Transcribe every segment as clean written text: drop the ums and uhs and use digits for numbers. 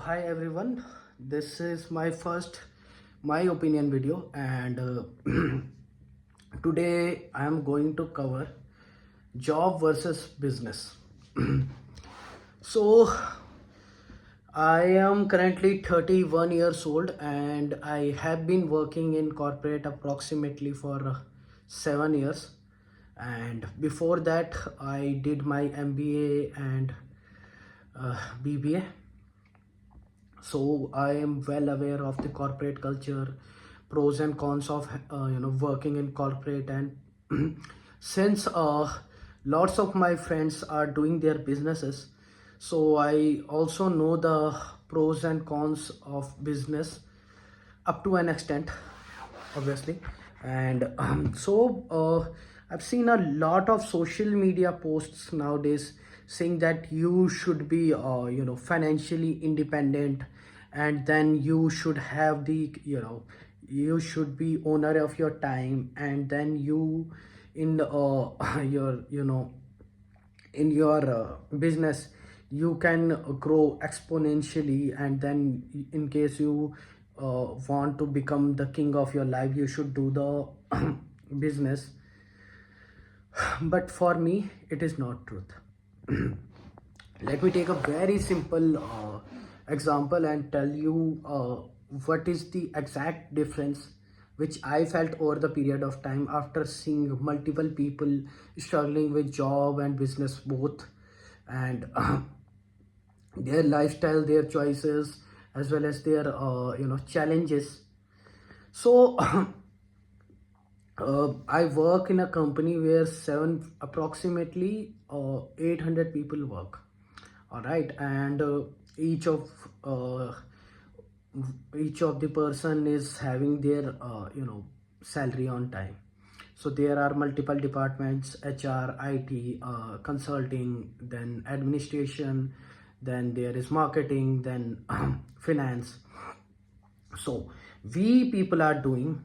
Hi everyone, this is my first my opinion video, and today I am going to cover job versus business. So I am currently 31 years old and I have been working in corporate approximately for 7 years, and before that I did my MBA and BBA. So I am well aware of the corporate culture, pros and cons of working in corporate. And since lots of my friends are doing their businesses, so I also know the pros and cons of business up to an extent, obviously. And I've seen a lot of social media posts nowadays saying that you should be financially independent, and then you should have you should be owner of your time, and then you in your in your business you can grow exponentially, and then in case you want to become the king of your life, you should do the business. But for me it is not truth. Let me take a very simple example and tell you what is the exact difference which I felt over the period of time after seeing multiple people struggling with job and business both, and their lifestyle, their choices, as well as their challenges. So I work in a company where approximately 800 people work. All right, and each of uh, each of the person is having their salary on time. So there are multiple departments: HR, IT, consulting, then administration, then there is marketing, then finance. So we people are doing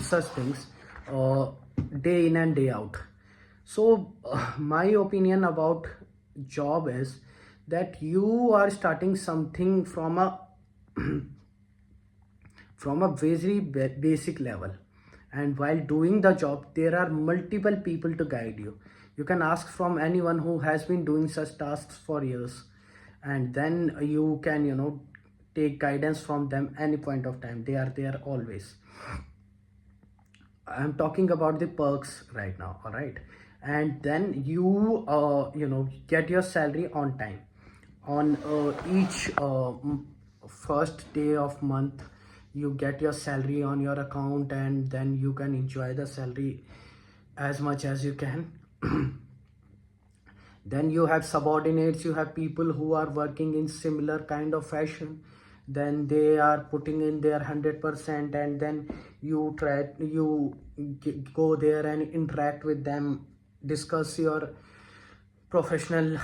such things uh, day in and day out. So my opinion about job is that you are starting something from a from a very basic level, and while doing the job there are multiple people to guide you. You can ask from anyone who has been doing such tasks for years, and then you can take guidance from them any point of time. They are there always. I'm talking about the perks right now. All right, and then you get your salary on time on each first day of month. You get your salary on your account, and then you can enjoy the salary as much as you can. Then you have subordinates, you have people who are working in similar kind of fashion. Then they are putting in their 100%, and then go there and interact with them, discuss your professional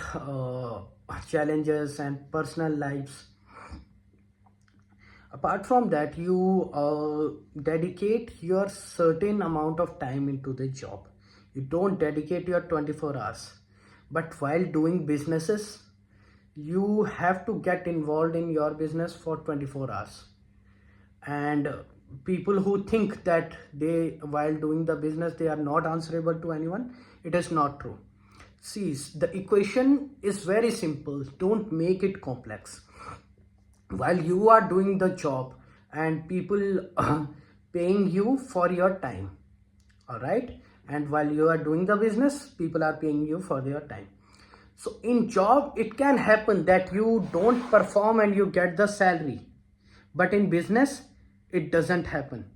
challenges and personal lives. Apart from that, you dedicate your certain amount of time into the job. You don't dedicate your 24 hours. But while doing businesses, you have to get involved in your business for 24 hours. And people who think that they while doing the business they are not answerable to anyone, it is not true. See, the equation is very simple. Don't make it complex. While you are doing the job, and people paying you for your time, all right, and while you are doing the business, people are paying you for their time. So in job it can happen that you don't perform and you get the salary, but in business it doesn't happen.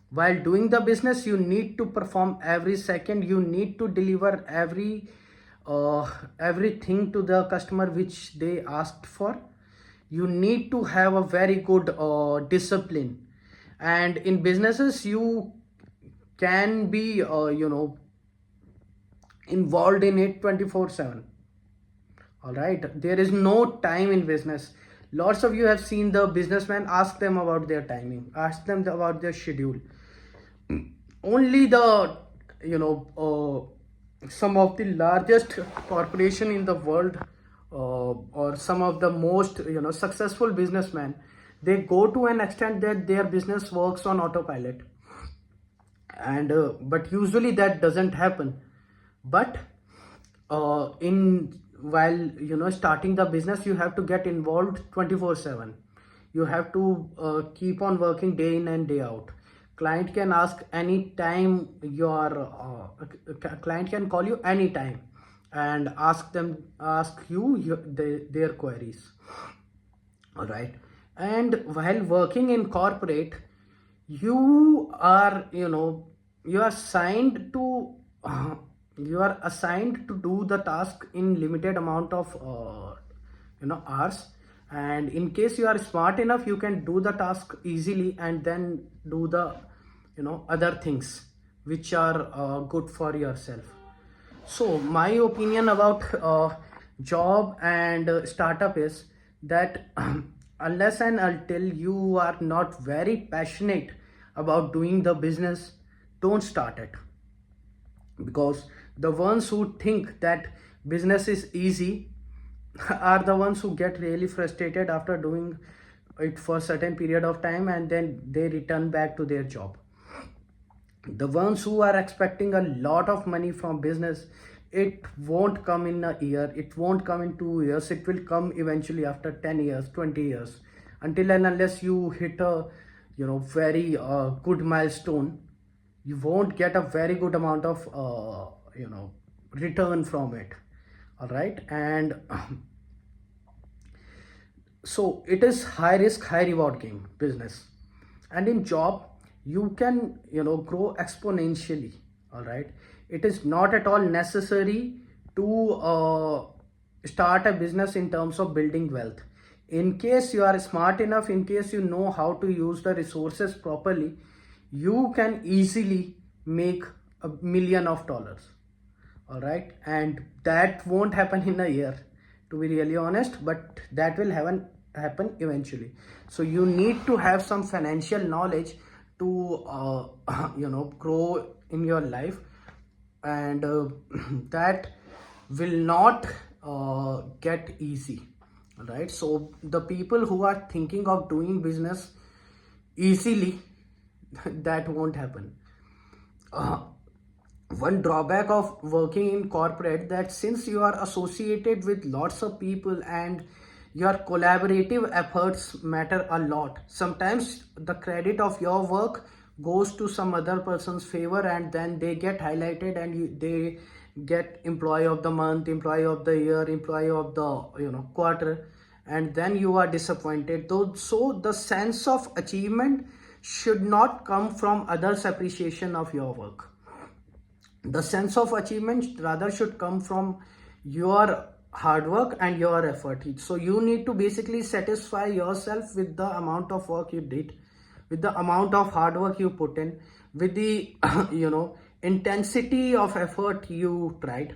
While doing the business you need to perform every second. You need to deliver uh, everything to the customer which they asked for. You need to have a very good discipline. And in businesses you can be involved in it 24/7. All right, there is no time in business. Lots of you have seen the businessmen, ask them about their timing, ask them about their schedule. Only the some of the largest corporation in the world or some of the most successful businessmen, they go to an extent that their business works on autopilot, and but usually that doesn't happen. But in while starting the business, you have to get involved 24/7. You have to keep on working day in and day out. Client can ask any time. Client can call you anytime and ask you their queries. All right. And while working in corporate, you are you are assigned to do the task in limited amount of hours. And in case you are smart enough, you can do the task easily and then do the other things which are good for yourself. So my opinion about job and startup is that unless and until you are not very passionate about doing the business, don't start it. Because the ones who think that business is easy are the ones who get really frustrated after doing it for a certain period of time, and then they return back to their job. The ones who are expecting a lot of money from business, it won't come in a year, it won't come in 2 years, it will come eventually after 10 years, 20 years, until and unless you hit a very good milestone. You won't get a very good amount of return from it. All right. And so it is high risk high reward game business. And in job, you can grow exponentially. All right. It is not at all necessary to start a business in terms of building wealth. In case you are smart enough, in case you know how to use the resources properly, you can easily make $1 million. All right. And that won't happen in a year, to be really honest, but that will happen eventually. So you need to have some financial knowledge to grow in your life, and that will not get easy. All right. So the people who are thinking of doing business easily, that won't happen. One drawback of working in corporate, that since you are associated with lots of people and your collaborative efforts matter a lot, sometimes the credit of your work goes to some other person's favor, and then they get highlighted, and they get employee of the month, employee of the year, employee of the quarter, and then you are disappointed though. So the sense of achievement should not come from others' appreciation of your work. The sense of achievement rather should come from your hard work and your effort. So you need to basically satisfy yourself with the amount of work you did, with the amount of hard work you put in, with the intensity of effort you tried.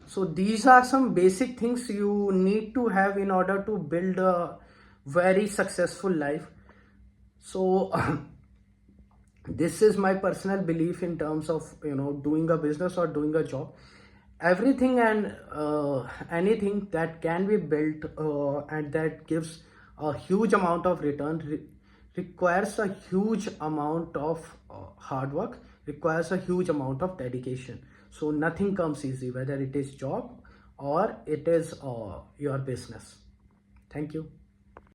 So these are some basic things you need to have in order to build a very successful life. So this is my personal belief in terms of doing a business or doing a job. Everything and anything that can be built and that gives a huge amount of return requires a huge amount of hard work, requires a huge amount of dedication. So nothing comes easy, whether it is job or it is your business. Thank you.